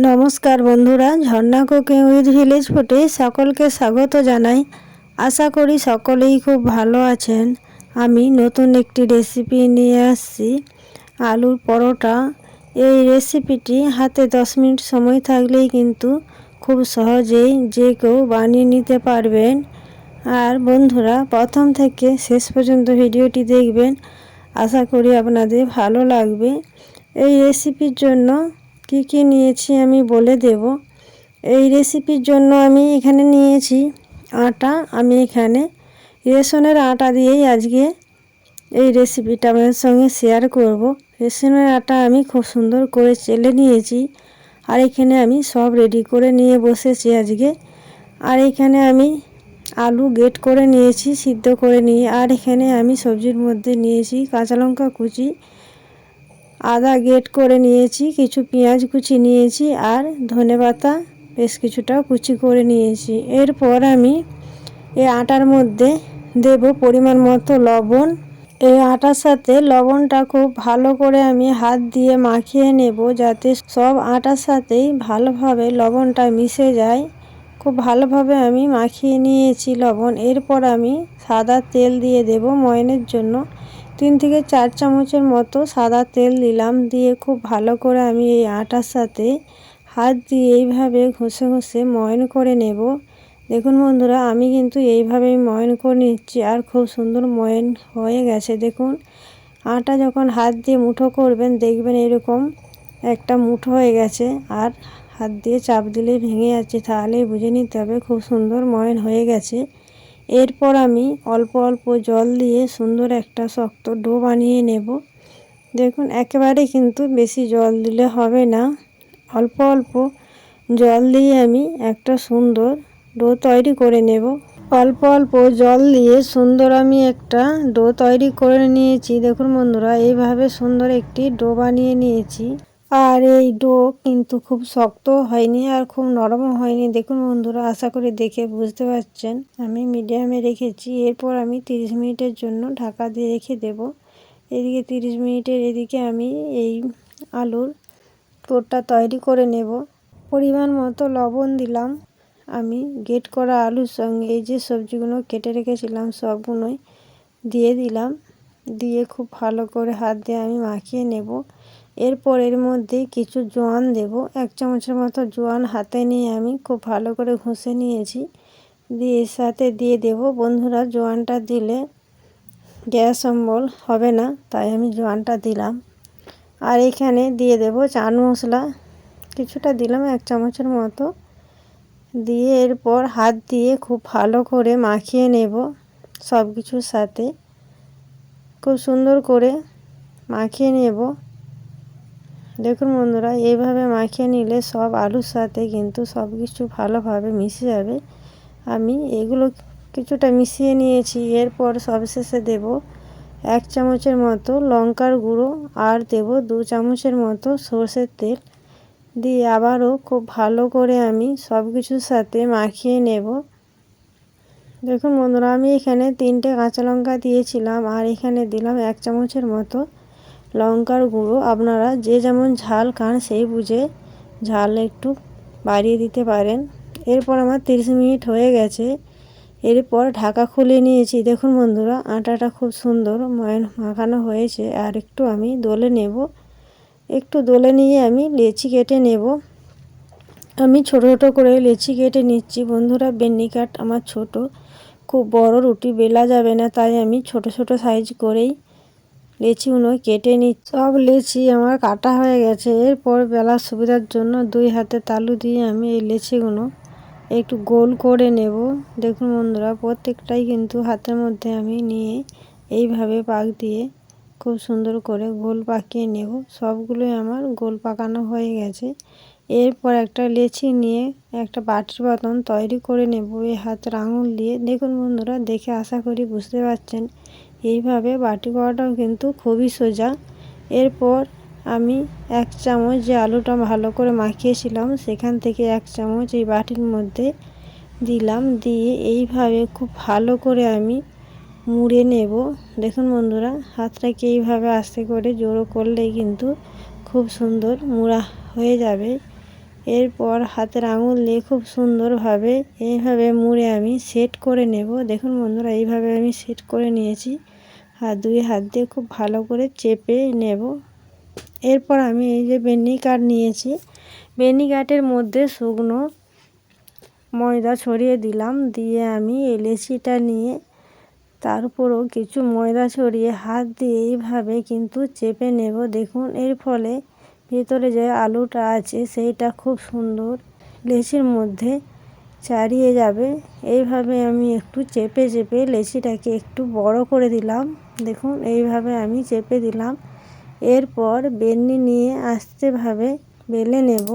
নমস্কার বন্ধুরা, ঝর্ণা cooking with village ফুডে সকলকে স্বাগত জানাই। আশা করি সকলেই খুব ভালো আছেন। আমি নতুন একটি রেসিপি নিয়ে আসছি, আলুর পরোটা। এই রেসিপিটি হাতে 10 মিনিট সময় থাকলেই কিন্তু খুব সহজেই যে কেউ বানিয়ে নিতে পারবেন। আর বন্ধুরা, প্রথম থেকে শেষ পর্যন্ত ভিডিওটি দেখবেন, আশা করি আপনাদের ভালো লাগবে। এই রেসিপির জন্য কি কি নিয়েছি আমি বলে দেব। এই রেসিপির জন্য আমি এখানে নিয়েছি আটা। আমি এখানে রেশনের আটা দিয়েই আজকে এই রেসিপিটা আপনাদের সঙ্গে শেয়ার করব। রেশনের আটা আমি খুব সুন্দর করে চেলে নিয়েছি, আর এখানে আমি সব রেডি করে নিয়ে বসেছি আজকে। আর এখানে আমি আলু গ্রেট করে নিয়েছি, সিদ্ধ করে নিয়ে। আর এখানে আমি সবজির মধ্যে নিয়েছি কাঁচা লঙ্কা কুচি, আদা গ্রেট করে নিয়েছি, কিছু পেঁয়াজ কুচি নিয়েছি, আর ধনেপাতা বেশ কিছুটা কুচি করে নিয়েছি। এরপর আমি এই আটার মধ্যে দেব পরিমাণ মতো লবণ। এই আটার সাথে লবণটা খুব ভালো করে আমি হাত দিয়ে মাখিয়ে নেব, যাতে সব আটার সাথেই ভালোভাবে লবণটা মিশে যায়। খুব ভালোভাবে আমি মাখিয়ে নিয়েছি লবণ। এরপর আমি সাদা তেল দিয়ে দেব ময়নের জন্য। 3 থেকে 4 চামচের মতো সাদা তেল দিলাম। দিয়ে খুব ভালো করে আমি এই আটার সাথে হাত দিয়ে এইভাবে ঘষে ঘষে ময়ন করে নেব। দেখুন বন্ধুরা, আমি কিন্তু এইভাবেই ময়ন করে নিচ্ছি, আর খুব সুন্দর ময়ন হয়ে গেছে। দেখুন, আটা যখন হাত দিয়ে মুঠো করবেন দেখবেন এরকম একটা মুঠো হয়ে গেছে, আর হাত দিয়ে চাপ দিলেই ভেঙে যাচ্ছে, তাহলেই বুঝে নিতে হবে খুব সুন্দর ময়ন হয়ে গেছে। এরপর আমি অল্প অল্প জল দিয়ে সুন্দর একটা শক্ত ডো বানিয়ে নেব। দেখুন, একেবারে কিন্তু বেশি জল দিলে হবে না, অল্প অল্প জল দিয়ে আমি একটা সুন্দর ডো তৈরি করে নেব। অল্প অল্প জল দিয়ে সুন্দর আমি একটা ডো তৈরি করে নিয়েছি। দেখুন বন্ধুরা, এইভাবে সুন্দর একটি ডো বানিয়ে নিয়েছি। আর এই ডো কিন্তু খুব শক্ত হয়নি, আর খুব নরমও হয়নি। দেখুন বন্ধুরা, আশা করি দেখে বুঝতে পারছেন আমি মিডিয়ামে রেখেছি। এরপর আমি 30 মিনিটের জন্য ঢাকা দিয়ে রেখে দেব। এদিকে 30 মিনিটের এদিকে আমি এই আলুর পুরটা তৈরি করে নেব। পরিমাণ মতো লবণ দিলাম। আমি গ্রেট করা আলুর সঙ্গে এই যে সবজিগুলো কেটে রেখেছিলাম সবগুলোই দিয়ে দিলাম। দিয়ে খুব ভালো করে হাত দিয়ে আমি মাখিয়ে নেব। এরপর এর মধ্যে কিছু জোয়ান দেব। 1 চামচের মতো জোয়ান হাতে নিয়ে আমি খুব ভালো করে ঘষে নিয়েছি। দিয়ে এর সাথে দিয়ে দেব। বন্ধুরা, জোয়ানটা দিলে গ্যাস অম্বল হবে না, তাই আমি জোয়ানটা দিলাম। আর এখানে দিয়ে দেব চাট মশলা, কিছুটা দিলাম 1 চামচের মতো। দিয়ে এরপর হাত দিয়ে খুব ভালো করে মাখিয়ে নেব সব কিছুর সাথে। খুব সুন্দর করে মাখিয়ে নেব। দেখুন বন্ধুরা, এইভাবে মাখিয়ে নিলে সব আলুর সাথে কিন্তু সব কিছু ভালোভাবে মিশে যাবে। আমি এগুলো কিছুটা মিশিয়ে নিয়েছি। এরপর সবশেষে দেব 1 চামচের মতো লঙ্কার গুঁড়ো, আর দেব 2 চামচের মতো সরষের তেল। দিয়ে আবারও খুব ভালো করে আমি সব কিছুর সাথে মাখিয়ে নেব। দেখুন বন্ধুরা, আমি এখানে 3টে কাঁচা লঙ্কা দিয়েছিলাম, আর এখানে দিলাম 1 চামচের মতো লঙ্কার গুঁড়ো। আপনারা যে যেমন ঝাল খান সেই বুঝে ঝাল একটু বাড়িয়ে দিতে পারেন। এরপর আমার 30 মিনিট হয়ে গেছে। এরপর ঢাকা খুলে নিয়েছি। দেখুন বন্ধুরা, আটাটা খুব সুন্দর ময়ান মাখানো হয়েছে। আর একটু আমি দলে নেব। একটু দলে নিয়ে আমি লেচি কেটে নেব। আমি ছোট ছোট করে লেচি কেটে নিচ্ছি। বন্ধুরা, বেনি কাট আমার ছোট, খুব বড় রুটি বেলা যাবে না, তাই আমি ছোট ছোট সাইজ করেই লেচিগুলো কেটে নিচ্ছি। সব লেচি আমার কাটা হয়ে গেছে। এরপর বেলার সুবিধার জন্য 2 হাতে তালু দিয়ে আমি এই লেচিগুলো একটু গোল করে নেব। দেখুন বন্ধুরা, প্রত্যেকটাই কিন্তু হাতের মধ্যে আমি নিয়ে এইভাবে পাক দিয়ে খুব সুন্দর করে গোল পাকিয়ে নেব। সবগুলোই আমার গোল পাকানো হয়ে গেছে। এরপর একটা লেচি নিয়ে একটা বাটির মতন তৈরি করে নেব এই হাতের আঙুল দিয়ে। দেখুন বন্ধুরা, দেখে আশা করি বুঝতে পারছেন এইভাবে বাটি করাটাও কিন্তু খুবই সোজা। এরপর আমি 1 চামচ যে আলুটা ভালো করে মাখিয়েছিলাম সেখান থেকে 1 চামচ এই বাটির মধ্যে দিলাম। দিয়ে এইভাবে খুব ভালো করে আমি মুড়ে নেব। দেখুন বন্ধুরা, হাতটাকে এইভাবে আস্তে করে জোড়ো করলেই কিন্তু খুব সুন্দর মুড়া হয়ে যাবে। এরপর হাতের আঙুল দিয়ে খুব সুন্দরভাবে এইভাবে মুড়ে আমি সেট করে নেব। দেখুন বন্ধুরা, এইভাবে আমি সেট করে নিয়েছি। দুই হাত দিয়ে খুব ভালো করে চেপে নেব। এরপর আমি এই যে বেনি কাঠ নিয়েছি, বেনি কাঠের মধ্যে শুকনো ময়দা ছড়িয়ে দিলাম। দিয়ে আমি এই লেচিটা নিয়ে তার উপরও কিছু ময়দা ছড়িয়ে হাত দিয়ে এইভাবে কিন্তু চেপে নেব। দেখুন, এর ফলে ভিতরে যে আলুটা আছে সেইটা খুব সুন্দর লেচির মধ্যে ছাড়িয়ে যাবে। এইভাবে আমি একটু চেপে চেপে লেচিটাকে একটু বড় করে দিলাম। দেখুন, এইভাবে আমি চেপে দিলাম। এরপর বেলনি নিয়ে আস্তেভাবে বেলে নেব।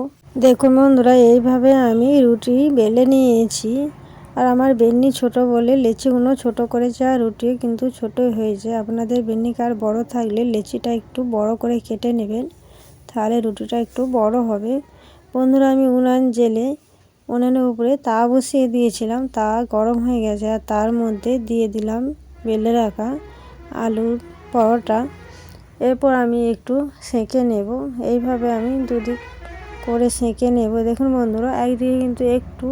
দেখুন বন্ধুরা, এইভাবে আমি রুটি বেলে নিয়েছি। আর আমার বেলনি ছোট বলে লেচিগুলো ছোট করেছে, আর রুটি কিন্তু ছোটই হয়েছে। আপনাদের বেলনি কার বড় থাকলে লেচিটা একটু বড় করে কেটে নেবেন, তাহলে রুটিটা একটু বড় হবে। বন্ধুরা, আমি উনান জেলে উনানের উপরে তাওয়া বসিয়ে দিয়েছিলাম। তাওয়া গরম হয়ে গেছে, আর তার মধ্যে দিয়ে দিলাম বেলে রাখা আলুর পরোটা। এরপর আমি একটু সেঁকে নেব। এইভাবে আমি দুদিক করে সেঁকে নেব। দেখুন বন্ধুরা, একদিকে কিন্তু একটু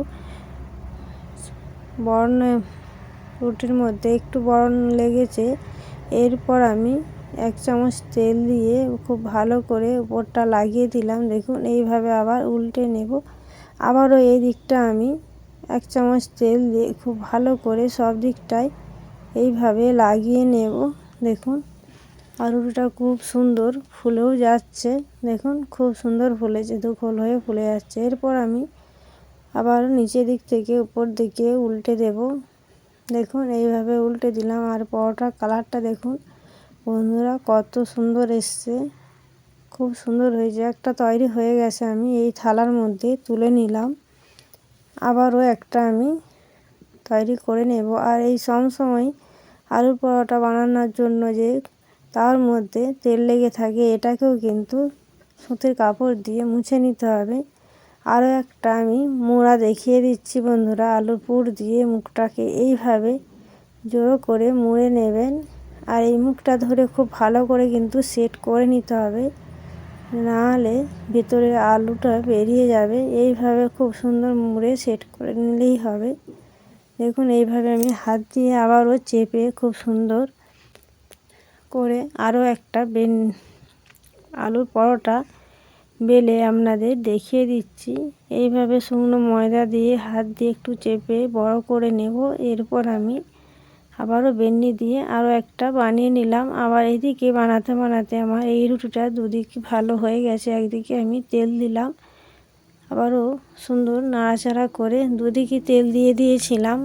বর্ণ রুটির মধ্যে একটু বর্ণ লেগেছে। এরপর আমি 1 চামচ তেল দিয়ে খুব ভালো করে উপরটা লাগিয়ে দিলাম। দেখুন, এইভাবে আবার উল্টে নেব। আবারও এই দিকটা আমি 1 চামচ তেল দিয়ে খুব ভালো করে সব দিকটায় এইভাবে লাগিয়ে নেব। দেখুন, আলুটা খুব সুন্দর ফুলেও যাচ্ছে। দেখুন, খুব সুন্দর ফুলেছে, দুফল হয়ে ফুলে যাচ্ছে। এরপর আমি আবার নিচের দিক থেকে উপর দিকে উল্টে দেব। দেখুন, এইভাবে উল্টে দিলাম। আর পরোটার কালারটা দেখুন বন্ধুরা, কত সুন্দর এসছে, খুব সুন্দর হয়েছে। একটা তৈরি হয়ে গেছে, আমি এই থালার মধ্যে তুলে নিলাম। আবারও একটা আমি তৈরি করে নেব। আর এই সময় আলুর পরোটা বানানোর জন্য যে তার মধ্যে তেল লেগে থাকে, এটাকেও কিন্তু সুতির কাপড় দিয়ে মুছে নিতে হবে। আরও একটা আমি মোড়া দেখিয়ে দিচ্ছি বন্ধুরা। আলুর পুর দিয়ে মুখটাকে এইভাবে জোড়ো করে মুড়ে নেবেন। আর এই মুখটা ধরে খুব ভালো করে কিন্তু সেট করে নিতে হবে, নাহলে ভেতরে আলুটা বেরিয়ে যাবে। এইভাবে খুব সুন্দর মুড়ে সেট করে নিলেই হবে। দেখুন, এইভাবে আমি হাত দিয়ে আবারও চেপে খুব সুন্দর করে আরও একটা আলুর পরোটা বেলে আপনাদের দেখিয়ে দিচ্ছি। এইভাবে শুকনো ময়দা দিয়ে হাত দিয়ে একটু চেপে বড় করে নেব। এরপর আমি আবারও বেলনি দিয়ে আরও একটা বানিয়ে নিলাম। আবার এদিকে বানাতে বানাতে আমার এই রুটিটা দুদিকে ভালো হয়ে গেছে। একদিকে আমি তেল দিলাম, আবারও সুন্দর নাড়াচাড়া করে দুদিকে তেল দিয়ে দিয়েছিলাম।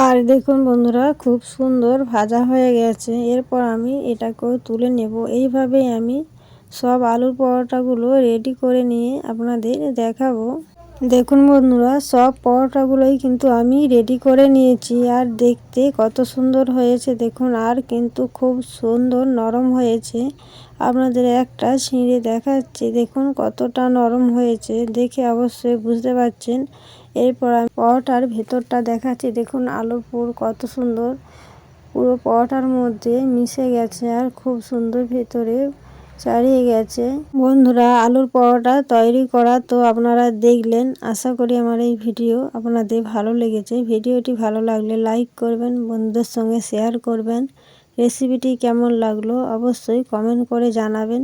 আর দেখুন বন্ধুরা, খুব সুন্দর ভাজা হয়ে গেছে। এরপর আমি এটাকেও তুলে নেব। এইভাবেই আমি সব আলুর পরোটাগুলো রেডি করে নিয়ে আপনাদের দেখাবো। দেখুন বন্ধুরা, সব পরোটাগুলোই কিন্তু আমি রেডি করে নিয়েছি। আর দেখতে কত সুন্দর হয়েছে দেখুন, আর কিন্তু খুব সুন্দর নরম হয়েছে। আপনাদের একটা ছিঁড়ে দেখাচ্ছি, দেখুন কতটা নরম হয়েছে, দেখে অবশ্যই বুঝতে পারছেন। এরপর আমি পরোটার ভেতরটা দেখাচ্ছি। দেখুন, আলুর পুর কত সুন্দর পুরো পরোটার মধ্যে মিশে গেছে, আর খুব সুন্দর ভেতরে ছাড়িয়ে গেছে। বন্ধুরা, আলুর পরোটা তৈরি করা তো আপনারা দেখলেন। আশা করি আমার এই ভিডিও আপনাদের ভালো লেগেছে। ভিডিওটি ভালো লাগলে লাইক করবেন, বন্ধুদের সঙ্গে শেয়ার করবেন। রেসিপিটি কেমন লাগলো অবশ্যই কমেন্ট করে জানাবেন।